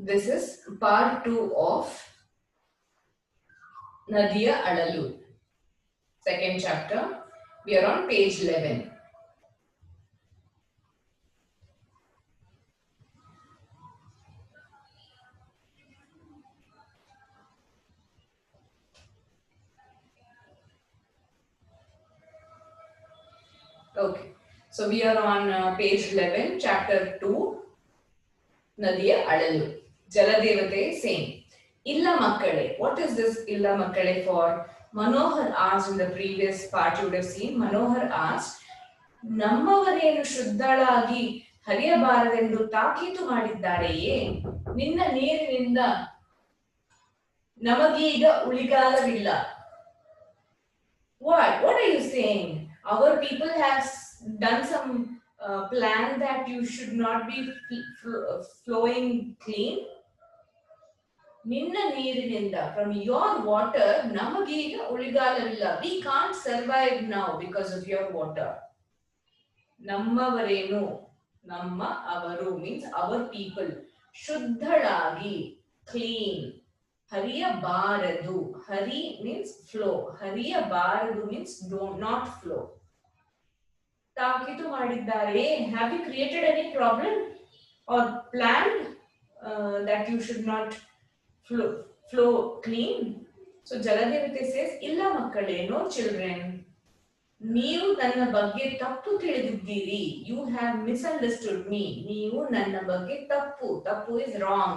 This is part 2 of Nadiya Adalu, second chapter. We are on page 11. Okay, so we are on page 11, chapter 2, Nadiya Adalu. Jaladevate saying, Illa Makkale. What is this Illa Makkale for? Manohar asked in the previous part, you would have seen. Manohar asked, ನಮ್ಮವರೇನು ಶುದ್ಧಳಾಗಿ ಹರಿಯಬಾರದೆಂದು ತಾಕೀತು ಮಾಡಿದ್ದಾರೆಯೇ? ನಿನ್ನ ನೀರಿನಿಂದ ನಮಗೀಗ ಉಳಿಗಾಲವಿಲ್ಲ. What are you saying? Our people has done some plan that you should not be flowing clean. ನಿನ್ನ ನೀರಿನಿಂದ, from your water, ನಮಗೀಗ ಉಳಿಗಾಲವಿಲ್ಲ. We can't survive now because of your water. ನಮ್ಮವರೇನು, ನಮ್ಮ ಅವರು means our people. ಶುದ್ಧಳಾಗಿ, clean. ಹರಿಯಬಾರದು, Hari means flow. ಹರಿಯಬಾರದು means not flow. ತಾಕೀತು ಮಾಡಿದ್ದಾರೆ. Have you created any problem or planned that you should not flow clean? So Jaladevate says, ಇಲ್ಲ ಮಕ್ಕಳೇ, no children. ನೀವು ನನ್ನ ಬಗ್ಗೆ ತಪ್ಪು ತಿಳಿದಿದ್ದೀರಿ. You have misunderstood me. ನೀವು ನನ್ನ ಬಗ್ಗೆ ತಪ್ಪು is wrong.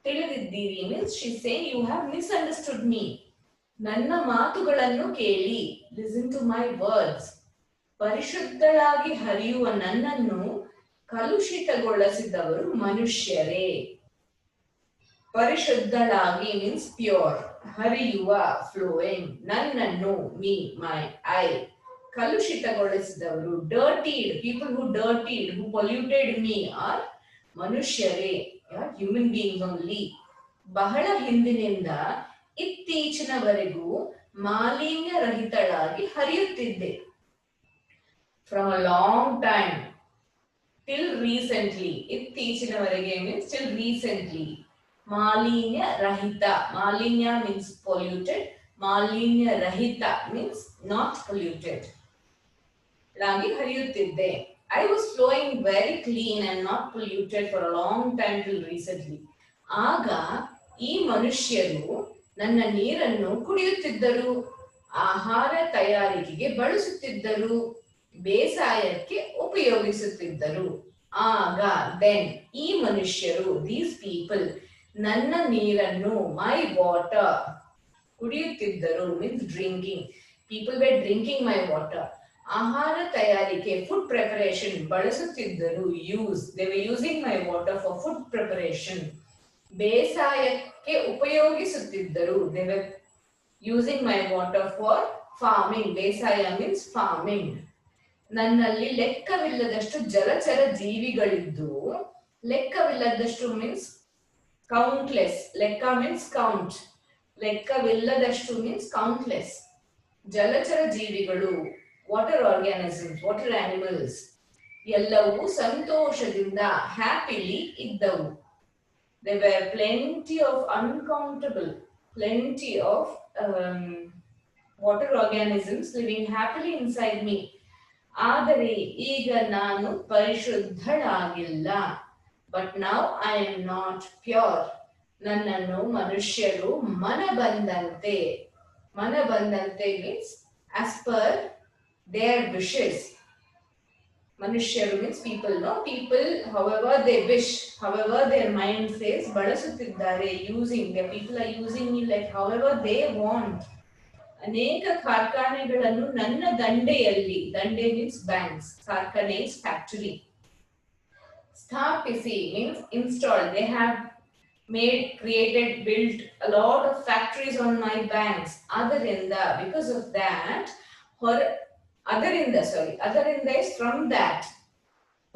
ತಿಳಿದಿದ್ದೀರಿ means she's saying you have misunderstood me. ನನ್ನ ಮಾತುಗಳನ್ನು ಕೇಳಿ, listen to my words. ಪರಿಶುದ್ಧಳಾಗಿ ಹರಿಯುವ ನನ್ನನ್ನು ಕಲುಷಿತಗೊಳಿಸಿದವರು ಮನುಷ್ಯರೇ. ಪರಿಶುದ್ಧಳಾಗಿ means pure. ಹರಿಯುವ flowing. ನನ್ನನ್ನು me, my, I. ಕಲುಷಿತಗೊಳಿಸಿದವರು dirtied. People who dirtied, who polluted me are ಮನುಷ್ಯರೇ. Human beings only. ಬಹಳ ಹಿಂದಿನಿಂದ ಇತ್ತೀಚಿನವರೆಗೂ ಮಾಲಿನ್ಯ ರಹಿತಳಾಗಿ ಹರಿಯುತ್ತಿದ್ದೆ. From a long time till recently. ಇತ್ತೀಚಿನವರೆಗೆ means till recently. ಮಾಲಿನ್ಯ ರಹಿತ. ಮಾಲಿನ್ಯ means polluted. ಮಾಲಿನ್ಯ ರಹಿತ means not polluted. ಲಾಗಿ ಹರಿಯುತ್ತಿದ್ದೆ. I was flowing very clean and not polluted for a long time till recently. ಆಗ ಈ ಮನುಷ್ಯರು ನನ್ನ ನೀರನ್ನು ಕುಡಿಯುತ್ತಿದ್ದರು, ಆಹಾರ ತಯಾರಿಕೆಗೆ ಬಳಸುತ್ತಿದ್ದರು, ಬೇಸಾಯಕ್ಕೆ ಉಪಯೋಗಿಸುತ್ತಿದ್ದರು. ಆಗ then ಈ ಮನುಷ್ಯರು, these people, ನನ್ನ ನೀರನ್ನು my water ಕುಡಿಯುತ್ತಿದ್ದರು means drinking. People were drinking my water. ಆಹಾರ ತಯಾರಿಕೆ food preparation ಬಳಸುತ್ತಿದ್ದರು use. They were using my water for food preparation. ಬೇಸಾಯಕ್ಕೆ ಉಪಯೋಗಿಸುತ್ತಿದ್ದರು. They were using my water for farming. ಬೇಸಾಯ means farming. ನನ್ನಲ್ಲಿ ಲೆಕ್ಕವಿಲ್ಲದಷ್ಟು ಜಲಚರ ಜೀವಿಗಳಿದ್ದು, ಲೆಕ್ಕವಿಲ್ಲದಷ್ಟು means countless. ಲೆಕ್ಕ means count. ಲೆಕ್ಕವಿಲ್ಲದಷ್ಟು means countless. ಜಲಚರ ಜೀವಿಗಳು, water organisms, water animals, ಎಲ್ಲವೂ ಸಂತೋಷದಿಂದ happily ಇದ್ದವು. There were plenty of uncountable, plenty of water organisms living happily inside me. ಆದರೆ ಈಗ ನಾನು ಪರಿಶುದ್ಧಳಾಗಿಲ್ಲ. But now I am not pure. ನನ್ನನ್ನು ಮನುಷ್ಯರು ಮನಬಂದಂತೆ means as per their wishes. ಮನುಷ್ಯರು means people, no? People however they wish, however their mind says, ಬಳಸುತ್ತಿದ್ದಾರೆ, using. The people are using me like however they want. ಅನೇಕ ಕಾರ್ಖಾನೆಗಳನ್ನು ನನ್ನ ದಂಡೆಯಲ್ಲಿ, ದಂಡೆ means banks, ಕಾರ್ಖಾನೆ is factory. ಸ್ಥಾಪಿಸಿ means installed. They have created, built a lot of factories on my banks. ಅದರಿಂದ, because of that, ಅದರಿಂದ is from that.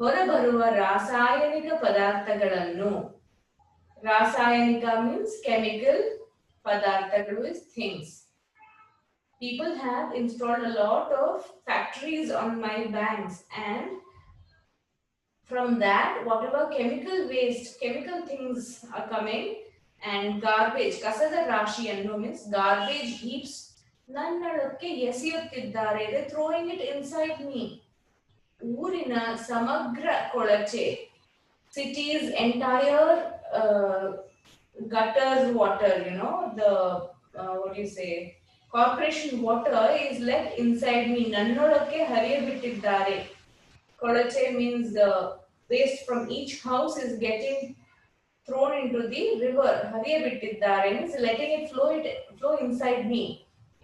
ಹೊರಬರುವ ರಾಸಾಯನಿಕ ಪದಾರ್ಥಗಳನ್ನು, ರಾಸಾಯನಿಕ means chemical, ಪದಾರ್ಥಗಳು is things. People have installed a lot of factories on my banks, and From that, whatever chemical waste, chemical things are coming, and garbage, kasada rashiyannu means garbage heaps ನನ್ನೊಳಕ್ಕೆ ಎಸೆಯುತ್ತಿದ್ದಾರೆ. They throwing it inside me. ಊರಿನ ಸಮಗ್ರ ಕೊಳಚೆ, city's entire gutters water, the what do you say, corporation water is let inside me. ನನ್ನೊಳಕ್ಕೆ ಹರಿಯಬಿಟ್ಟಿದ್ದಾರೆ. ಕೊಳಚೆ means the waste from each house is getting thrown into the river. ಹರಿಯಬಿಟ್ಟಿದ್ದಾರೆ means letting it flow inside me.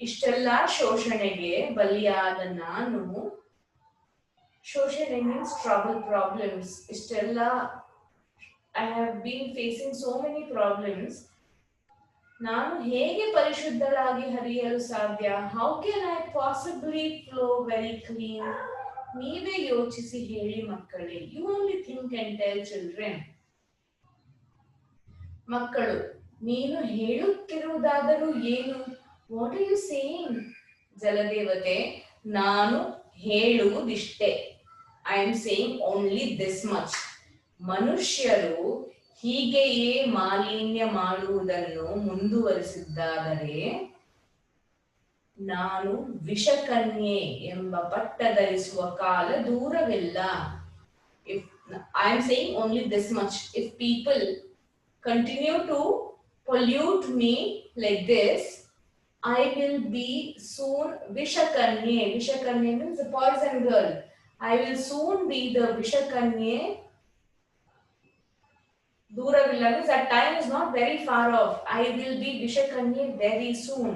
ಇಷ್ಟೆಲ್ಲ ಶೋಷಣೆಗೆ ಬಲಿಯಾದ ನಾನು, ಶೋಷಣೆ means trouble, problems. ಇಷ್ಟೆಲ್ಲ I have been facing so many problems. ನಾನು ಹೇಗೆ ಪರಿಶುದ್ಧಳಾಗಿ ಹರಿಯಲು ಸಾಧ್ಯ? How can I possibly flow very clean? ನೀವೇ ಯೋಚಿಸಿ ಹೇಳಿ ಮಕ್ಕಳೇ. You only think and tell children. ಮಕ್ಕಳು, ನೀನು ಹೇಳುತ್ತಿರುವುದಾದರೂ ಏನು? What are you saying? ಜಲದೇವತೆ, ನಾನು ಹೇಳುವುದಿಷ್ಟೇ. I am saying only this much. ಮನುಷ್ಯರು ಹೀಗೆಯೇ ಮಾಲಿನ್ಯ ಮಾಡುವುದನ್ನು ಮುಂದುವರಿಸಿದ್ದಾದರೆ ನಾನು ವಿಷಕನ್ಯೆ ಎಂಬ ಪಟ್ಟ ಧರಿಸುವ ಕಾಲ ದೂರವಿಲ್ಲ. If I am saying only this much, if people continue to pollute me like this, I will be soon Vishakanye. Vishakanye means the poison girl. I will soon be the Vishakanye. Duravilla means that time is not very far off. I will be Vishakanye very soon.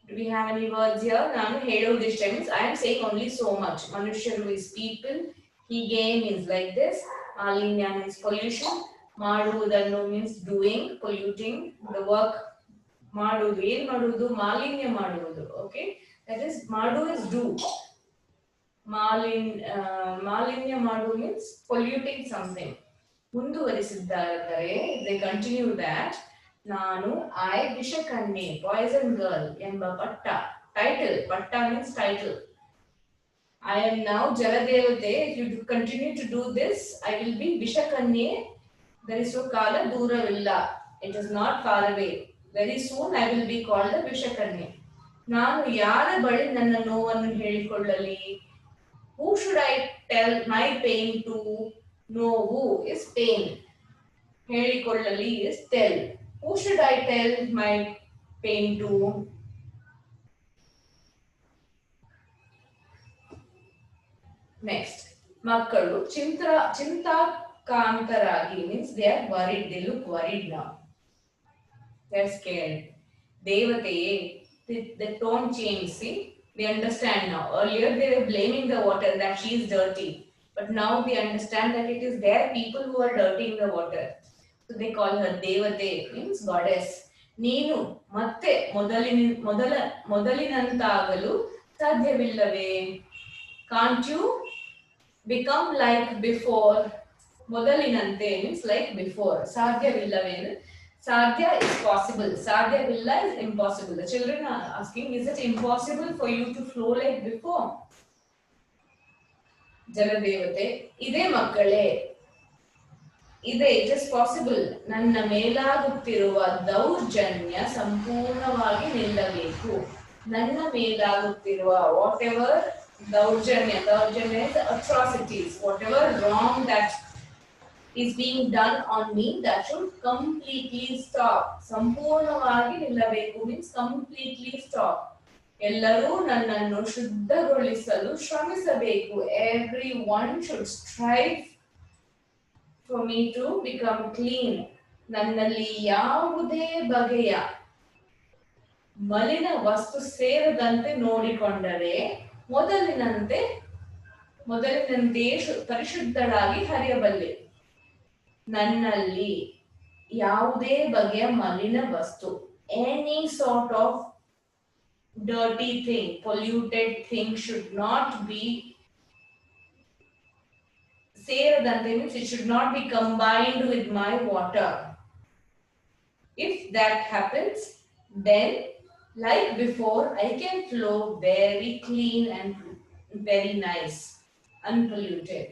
Do we have any words here? Nanu heludishte means I am saying only so much. Manusharu is people. Hige means like this. Malinya means pollution. Maduvudannu means doing, polluting the work. Maduvudu, ಏನು ಮಾಡುವುದು? ಮಾಲಿನ್ಯ ಮಾಡುವುದು. Okay, that is madu is do. ಮಾಲಿನ್ಯ ಮಾಡು means polluting something. ಮುಂದುವರಿಸಿದ್ದಾರೆ, they continue that ನಾನು I ವಿಷಕನ್ಯೆ, poison girl ಎಂಬ ಪಟ್ಟ, title, ಪಟ್ಟ means title. I am now ಜಲದೇವತೆ. If you continue to do this, I will be ವಿಷಕನ್ಯೆ. ಧರಿಸುವ ಕಾಲ ದೂರವಿಲ್ಲ. It is not far away. Very soon I will be called a ವಿಷಕನ್ಯೆ. ನಾನು ಯಾರ ಬಳಿ ನನ್ನ ನೋವನ್ನು ಹೇಳಿಕೊಳ್ಳಲಿ? Who should I tell my pain to? ನೋವು is pain. ಹೇಳಿಕೊಳ್ಳಲಿ is tell. Who should I tell my pain to? Next, ಮಕ್ಕಳು ಚಿಂತಾಕಾಂತರಾಗಿ means they are worried. They look worried now. They are scared. ದೇವತೆಯೇ, the tone change. See, they understand now. Earlier they were blaming the water that she is dirty. But now they understand that it is their people who are dirtying the water. So they call her Devate, means goddess. ನೀನು ಮತ್ತೆ ಮೊದಲಿನಂತಾಗಲು ಸಾಧ್ಯವಿಲ್ಲವೇ? Can't you become like before? ಮೊದಲಿನಂತೆ means like before. ಸಾಧ್ಯವಿಲ್ಲವೇ? Sadhya is possible. Sadhyavilla is impossible. The children are asking, is it impossible for you to flow like before? ಜಲದೇವತೆ, ಇದೆ ಮಕ್ಕಳೇ, ಇದೆ, it is possible. ನನ್ನ ಮೇಲಾಗುತ್ತಿರುವ ದೌರ್ಜನ್ಯ ಸಂಪೂರ್ಣವಾಗಿ ನಿಲ್ಲಬೇಕು. ನನ್ನ ಮೇಲಾಗುತ್ತಿರುವ whatever ದೌರ್ಜನ್ಯ is atrocities, whatever wrong that is being done on me, that should completely stop. ಸಂಪೂರ್ಣವಾಗಿ ನಿಲ್ಲಬೇಕು means completely stop. ಎಲ್ಲರೂ ನನ್ನನ್ನು ಶುದ್ಧಗೊಳಿಸಲು ಶ್ರಮಿಸಬೇಕು. Everyone should strive for me to become clean. ನನ್ನಲ್ಲಿ ಯಾವುದೇ ಬಗೆಯ ಮಲಿನ ವಸ್ತು ಸೇರದಂತೆ ನೋಡಿಕೊಂಡರೆ ಮೊದಲಿನಂತೆ ಪರಿಶುದ್ಧಳಾಗಿ ಹರಿಯಬಲ್ಲೆ. ನನ್ನಲ್ಲಿ ಯಾವುದೇ ಬಗೆಯ ಮಲಿನ ವಸ್ತು, any sort of dirty thing, polluted thing should not be ಸೇರದಂತೆ means it should not be combined with my water. If that happens, then like before I can flow very clean and very nice, unpolluted.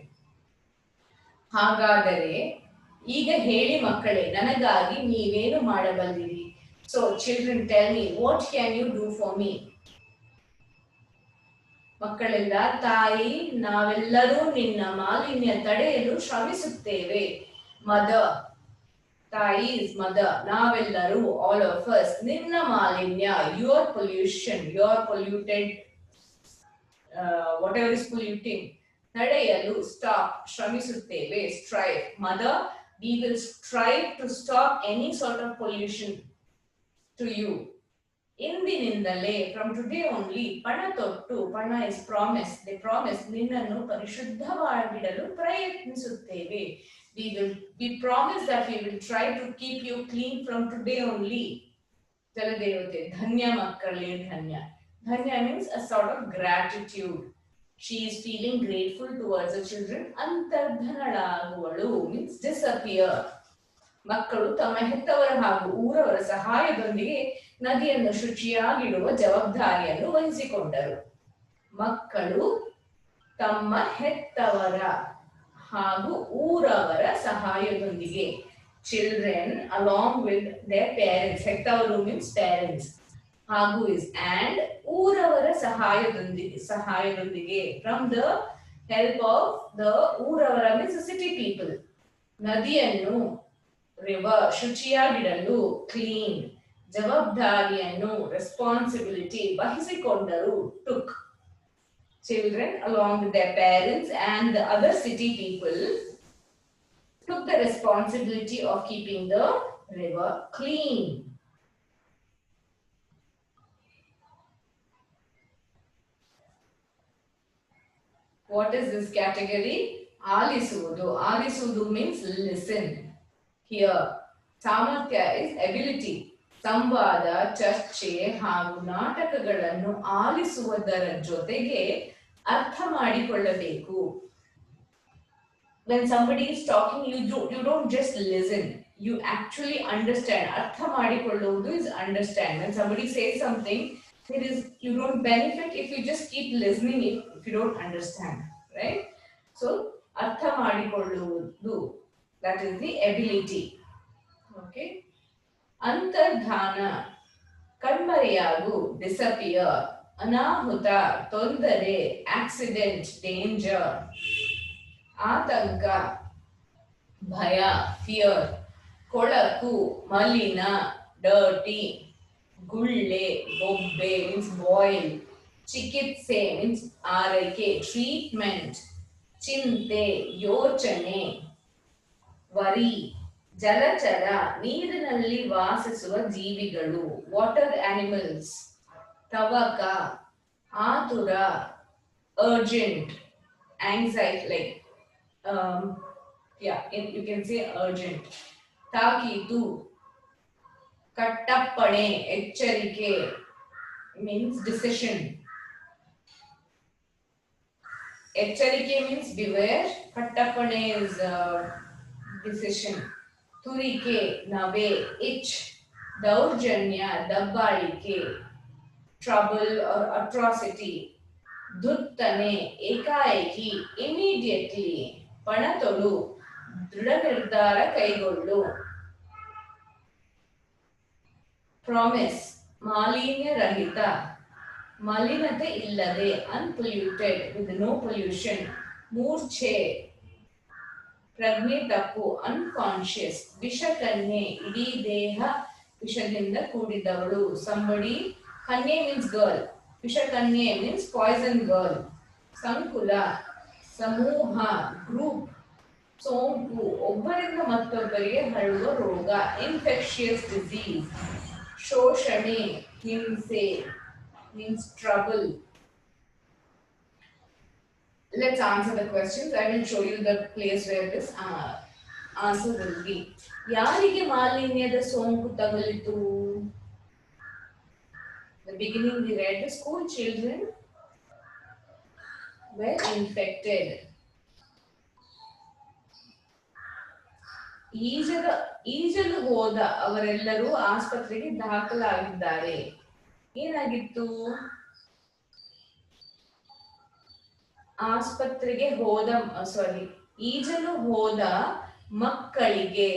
ಹಾಗಾದರೆ ಈಗ ಹೇಳಿ ಮಕ್ಕಳೇ, ನನಗಾಗಿ ನೀವೇನು ಮಾಡಬಲ್ಲಿರಿ? So children, tell me, what can you do for me? ಮಕ್ಕಳೆಲ್ಲ, ತಾಯಿ, ನಾವೆಲ್ಲರೂ ನಿನ್ನ ಮಾಲಿನ್ಯ ತಡೆಯಲು ಶ್ರಮಿಸುತ್ತೇವೆ. ಮದರ್, ತಾಯಿ ಇಸ್ ಮದರ್. ನಾವೆಲ್ಲರೂ, ಆಲ್ ಆಫ್ ಅಸ್, ನಿನ್ನ ಮಾಲಿನ್ಯ, your pollution, your polluted, whatever is polluting, ತಡೆಯಲು, ಸ್ಟಾಪ್, ಶ್ರಮಿಸುತ್ತೇವೆ, strive. Mother, we will strive to stop any sort of pollution to you. ಇಂದಿನಿಂದಲೇ, ಫ್ರಮ್ ಟುಡೇ ಓನ್ಲಿ, ಪಣ ತೊಟ್ಟು, ಪಣ ಇಸ್ ಪ್ರಾಮಿಸ್, ದೇ ಪ್ರಾಮಿಸ್, ನಿನ್ನನ್ನು ಪರಿಶುದ್ಧವಾಗಿಡಲು ಪ್ರಯತ್ನಿಸುತ್ತೇವೆ. we promise that we will try to keep you clean from today only. ಜಲದೇವತೆ, ಧನ್ಯ ಮಕ್ಕಳೇ, ಧನ್ಯ. ಧನ್ಯ means a sort of gratitude. She is feeling grateful towards the children. ಅಂತರ್ಧನಳಾಗುವಳು means disappear. ಮಕ್ಕಳು ತಮ್ಮ ಹೆತ್ತವರ ಹಾಗೂ ಊರವರ ಸಹಾಯದೊಂದಿಗೆ ನದಿಯನ್ನು ಶುಚಿಯಾಗಿಡುವ ಜವಾಬ್ದಾರಿಯನ್ನು ವಹಿಸಿಕೊಂಡರು. ಮಕ್ಕಳು ತಮ್ಮ ಹೆತ್ತವರ ಹಾಗೂ ಊರವರ ಸಹಾಯದೊಂದಿಗೆ, children along with their parents. ಹೆತ್ತವರು ಮೀನ್ಸ್ ಪೇರೆಂಟ್ಸ್, ಹಾಗೂ ಇಸ್ ಅಂಡ್, ಊರವರ ಸಹಾಯದೊಂದಿಗೆ, from the help of the ಊರವರ ಮೀನ್ಸ್ ಸಿಟಿ ಪೀಪಲ್. ನದಿಯನ್ನು, ರಿವರ್, ಶುಚಿಯಾಗಿಡಲು, ಕ್ಲೀನ್, ಜವಾಬ್ದಾರಿಯನ್ನು, ರೆಸ್ಪಾನ್ಸಿಬಿಲಿಟಿ, ವಹಿಸಿಕೊಂಡರು, took. Children along with their parents and the other city people took the responsibility of keeping the river clean. What is this category? ಆಲಿಸುವುದು. ಆಲಿಸುವುದು means listen, hear. ಸಾಮರ್ಥ್ಯ is ability. ಸಂವಾದ, ಚರ್ಚೆ ಹಾಗೂ ನಾಟಕಗಳನ್ನು ಆಲಿಸುವುದರ ಜೊತೆಗೆ ಅರ್ಥ ಮಾಡಿಕೊಳ್ಳಬೇಕು. When somebody is talking, you don't just listen, you actually understand. ಅರ್ಥ ಮಾಡಿಕೊಳ್ಳುವುದು is understand. When somebody says something, you don't benefit if you just keep listening if you don't understand, right? So ಅರ್ಥ ಮಾಡಿಕೊಳ್ಳುವುದು, that is the ability. Okay. ಅಂತರ್ಧಾನ, ಕಣ್ಮರೆಯಾಗು, disappear. ಅನಾಹುತ, ತೊಂದರೆ, accident, danger. ಆತಂಕ, ಭಯ, ಫಿಯರ್. ಕೊಳಕು, ಮಲಿನ, ಡರ್ಟಿ. ಗುಳ್ಳೆ, ಬೊಬ್ಬೆ ಮೀನ್ಸ್ ಬಾಯ್ಲ್. ಚಿಕಿತ್ಸೆ ಮೀನ್ಸ್ ಆರೈಕೆ, ಟ್ರೀಟ್ಮೆಂಟ್. ಚಿಂತೆ, ಯೋಚನೆ, ವರಿ. ಜಲಚರ, ನೀರಿನಲ್ಲಿ ವಾಸಿಸುವ ಜೀವಿಗಳು, ವಾಟರ್ ಆನಿಮಲ್ಸ್. ತವಕ, ಆತುರ, urgent, anxiety, like you can say urgent. ತಾಕೀತು, ಕಟ್ಟಪ್ಪಣೆ, ಎಚ್ಚರಿಕೆ means decision. ಎಚ್ಚರಿಕೆ means beware, ಕಟ್ಟಪ್ಪಣೆ is decision. ತುರಿಕೆ, ನವೆ, itch. ದೌರ್ಜನ್ಯ, ದಬ್ಬಾಳಿಕೆ, trouble or atrocity. ದುತ್ತನೆ, ಏಕಾಏಕಿ, immediately. ಪಣತೊಡು, ದೃಢ ನಿರ್ಧಾರ ಕೈಗೊಳ್ಳು. ಪ್ರಾಮಿಸ್, ಮಾಲಿನ್ಯ ರಹಿತ, ಮಲಿನತೆ ಇಲ್ಲದೆ, unpolluted, with no pollution. ಮೂರ್ಛೆ, ಪ್ರಜ್ಞೆ ತಪ್ಪು, ಅನ್ಕಾನ್ಶಿಯಸ್. ವಿಷಕನ್ಯೆ, ಇಡೀ ದೇಹ ವಿಷದಿಂದ ಕೂಡಿದವಳು, somebody. ಕನ್ಯೆ means girl, ವಿಷಕನ್ಯೆ means poison girl. ಸಂಕುಲ, ಸಮೂಹ, ಗ್ರೂಪ್. ಸೋಂಕು, ಒಬ್ಬರಿಂದ ಮತ್ತೊಬ್ಬರಿಗೆ ಹರಡುವ ರೋಗ, ಇನ್ಫೆಕ್ಷಿಯಸ್ ಡಿಸೀಸ್. ಶೋಷಣೆ, ಹಿಂಸೆ means trouble. Let's answer the questions. I will show you the place where this answer will be. ಯಾರಿಗೆ ಮಾಲಿನ್ಯದ ಸೋಂಕು ತಗುಲಿತು? The beginning we read, the school children were infected. ಈಜಲು ಹೋದ ಅವರೆಲ್ಲರೂ ಆಸ್ಪತ್ರೆಗೆ ದಾಖಲಾಗಿದ್ದಾರೆ. ಏನಾಗಿತ್ತು? ಆಸ್ಪತ್ರೆಗೆ ಹೋದ ಈಜಲು ಹೋದ ಮಕ್ಕಳಿಗೆ,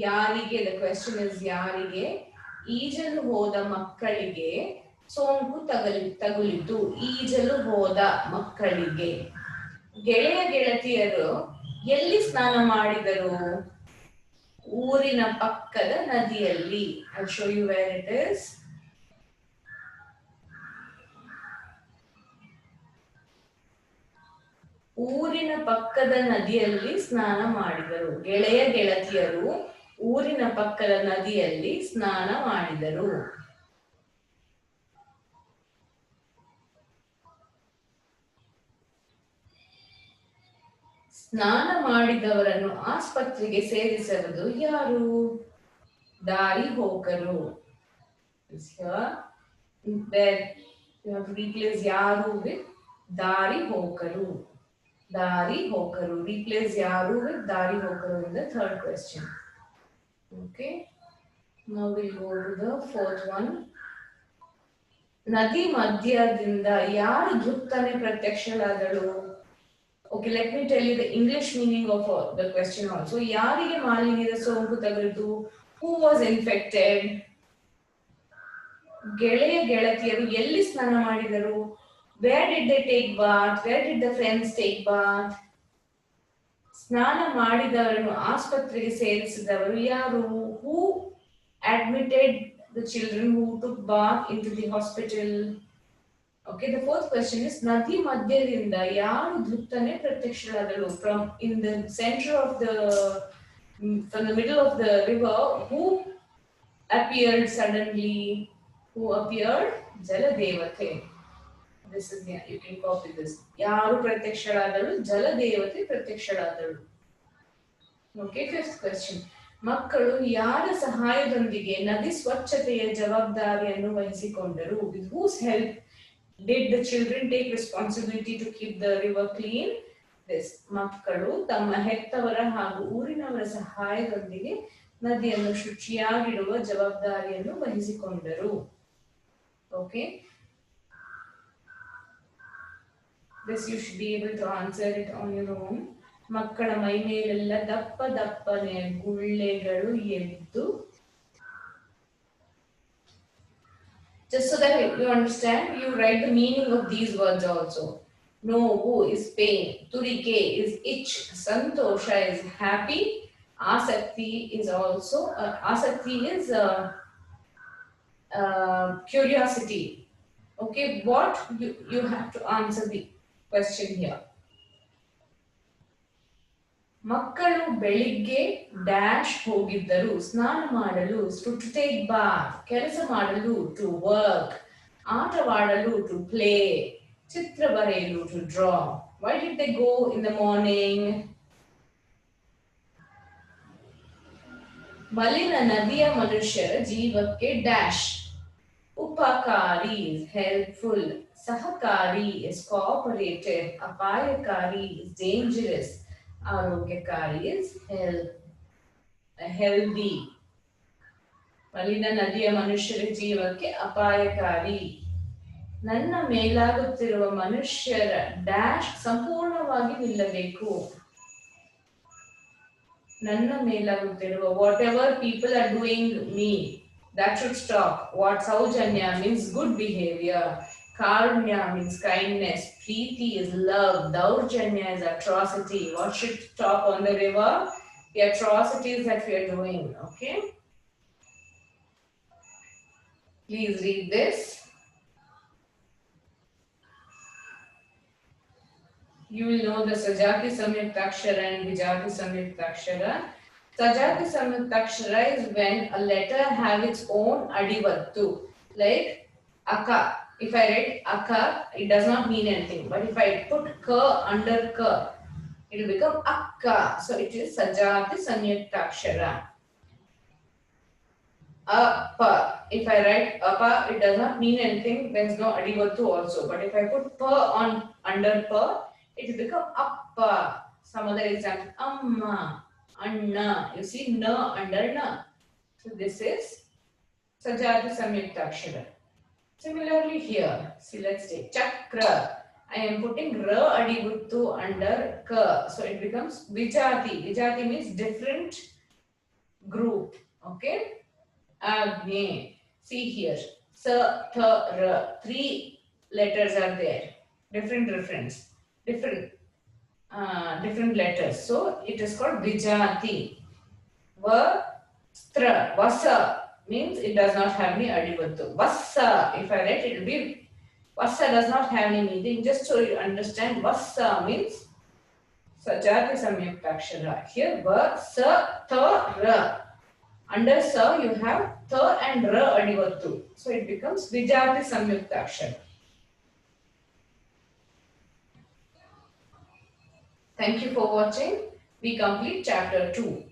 ಯಾರಿಗೆ, ದ ಕ್ವೆಶ್ಚನ್ ಇಸ್ ಯಾರಿಗೆ, ಈಜಲು ಹೋದ ಮಕ್ಕಳಿಗೆ ಸೋಂಕು ತಗುಲಿತು. ಈಜಲು ಹೋದ ಮಕ್ಕಳಿಗೆ. ಗೆಳೆಯ ಗೆಳತಿಯರು ಎಲ್ಲಿ ಸ್ನಾನ ಮಾಡಿದರು? ಊರಿನ ಪಕ್ಕದ ನದಿಯಲ್ಲಿ. I'll show you where it is. ಊರಿನ ಪಕ್ಕದ ನದಿಯಲ್ಲಿ ಸ್ನಾನ ಮಾಡಿದರು. ಗೆಳೆಯ ಗೆಳತಿಯರು ಊರಿನ ಪಕ್ಕದ ನದಿಯಲ್ಲಿ ಸ್ನಾನ ಮಾಡಿದರು. ಸ್ನಾನ ಮಾಡಿದವರನ್ನು ಆಸ್ಪತ್ರೆಗೆ ಸೇರಿಸುವುದು ಯಾರು? ದಾರಿ ಹೋಕರು. ಯಾರು ವಿತ್ ದಾರಿ ಹೋಕರು. ದಾರಿ ಹೋಕರು. Replace ಯಾರು with ದಾರಿ ಹೋಕರು in the third question. Okay. Now we'll go to the fourth one. ನದಿ ಮಧ್ಯದಿಂದ ಯಾರು ಧುತ್ತನೆ ಪ್ರತ್ಯಕ್ಷಳಾದಳು? Okay, let me tell you the English meaning of the question also. ಯಾರಿಗೆ ಮಾಲಿನ್ಯದ ಸೋಂಕು ತಗುಲಿತು? Who was infected? ಗೆಳೆಯ ಗೆಳತಿಯರು ಎಲ್ಲಿ ಸ್ನಾನ ಮಾಡಿದರು? Where did they take bath? Where did the friends take bath? ಸ್ನಾನ ಮಾಡಿದವರನ್ನು ಆಸ್ಪತ್ರೆಗೆ ಸೇರಿಸಿದವರು ಯಾರು? Who admitted the children who took bath into the hospital? Okay, the fourth question is ನದಿ ಮಧ್ಯದಿಂದ ಯಾರು ಧುತ್ತನೆ ಪ್ರತ್ಯಕ್ಷರಾದಳು? From in the center of from the middle of the river, who appeared suddenly? Who appeared? ಜಲದೇವತೆ. This is, yeah, you can copy this. ಯಾರು ಪ್ರತ್ಯಕ್ಷರಾದಳು? ಜಲದೇವತೆ ಪ್ರತ್ಯಕ್ಷರಾದಳು. Okay, fifth question. ಮಕ್ಕಳು ಯಾರ ಸಹಾಯದೊಂದಿಗೆ ನದಿ ಸ್ವಚ್ಛತೆಯ ಜವಾಬ್ದಾರಿಯನ್ನು ವಹಿಸಿಕೊಂಡರು? With whose help did the children take responsibility to keep the river clean? This. ಮಕ್ಕಳು ತಮ್ಮ ಹೆತ್ತವರ ಹಾಗೂ ಊರಿನವರ ಸಹಾಯದೊಂದಿಗೆ ನದಿಯನ್ನು ಶುಚಿಯಾಗಿಡುವ ಜವಾಬ್ದಾರಿಯನ್ನು ವಹಿಸಿಕೊಂಡರು. Okay. This you should be able to answer it on your own. ಮಕ್ಕಳ ಮೈ ಮೇಲೆಲ್ಲ ದಪ್ಪ ದಪ್ಪನೆ ಗುಳ್ಳೆಗಳು ಎದ್ದು. Just so that you understand, you write the meaning of these words also. Novu is pain, turike is itch, santosha is happy, asakti is also asakti is curiosity. Okay, what you have to answer the question here. ಮಕ್ಕಳು ಬೆಳಿಗ್ಗೆ dash ಹೋಗಿದ್ದರು ಸ್ನಾನ ಮಾಡಲು, to take bath, ಕೆಲಸ ಮಾಡಲು, to work, ಆಟವಾಡಲು, to play, ಚಿತ್ರ ಬರೆಯಲು, to draw. Why did they go in the morning? ಮಲಿನ ನದಿಯ ಮನುಷ್ಯರ ಜೀವಕ್ಕೆ ಡ್ಯಾಶ್. ಉಪಕಾರಿ is helpful, ಸಹಕಾರಿ is cooperative, ಅಪಾಯಕಾರಿ is dangerous, ಆರೋಗ್ಯಕಾರಿ is healthy. ಮಲಿನ ನದಿಯ ಮನುಷ್ಯರ ಜೀವಕ್ಕೆ ಅಪಾಯಕಾರಿ. ನನ್ನ ಮೇಲಾಗುತ್ತಿರುವ ಮನುಷ್ಯರ ಡ್ಯಾಶ್ ಸಂಪೂರ್ಣವಾಗಿ ನಿಲ್ಲಬೇಕು. ನನ್ನ ಮೇಲಾಗುತ್ತಿರುವ whatever people are doing me, that should stop. What Saujanya means good behavior. Karunya means kindness. Preeti is love. Daurjanya is atrocity. What should stop on the river? The atrocities that we are doing. Okay? Please read this. You will know the Sajati Samyuktakshara and Vijati Samyuktakshara. Sajati Samyuktakshara is when a letter have its own adivattu. Like Aka. If I write Aka, it does not mean anything. But if I put Ka under Ka, it will become Akka. So it is Sajati Samyuktakshara. Apa. If I write Apa, it does not mean anything. There is no adivattu also. But if I put Pa on under Pa, it will become Appa. Some other example. Amma. Anna. You see Na under Na. So this is Sajati Samyuktakshara. Similarly here, see, let's take Chakra. I am putting ra adivuttu under ka. So it becomes vijati. Vijati means different group. Okay. Agne. See here. Sa, tha, ra. Three letters are there. Different letters. So it is called vijati. Vastra. Vasa means it does not have any adivuttu. Vasa. If I write, it will be Vasa does not have any meaning. Just so you understand, Vasa means Sajati Samyuktakshara. Here, Va, Sa, Tha, Ra. Under Sa, you have Tha and Ra Adivattu. So it becomes Vijati Samyuktakshara. Thank you for watching. We complete chapter 2.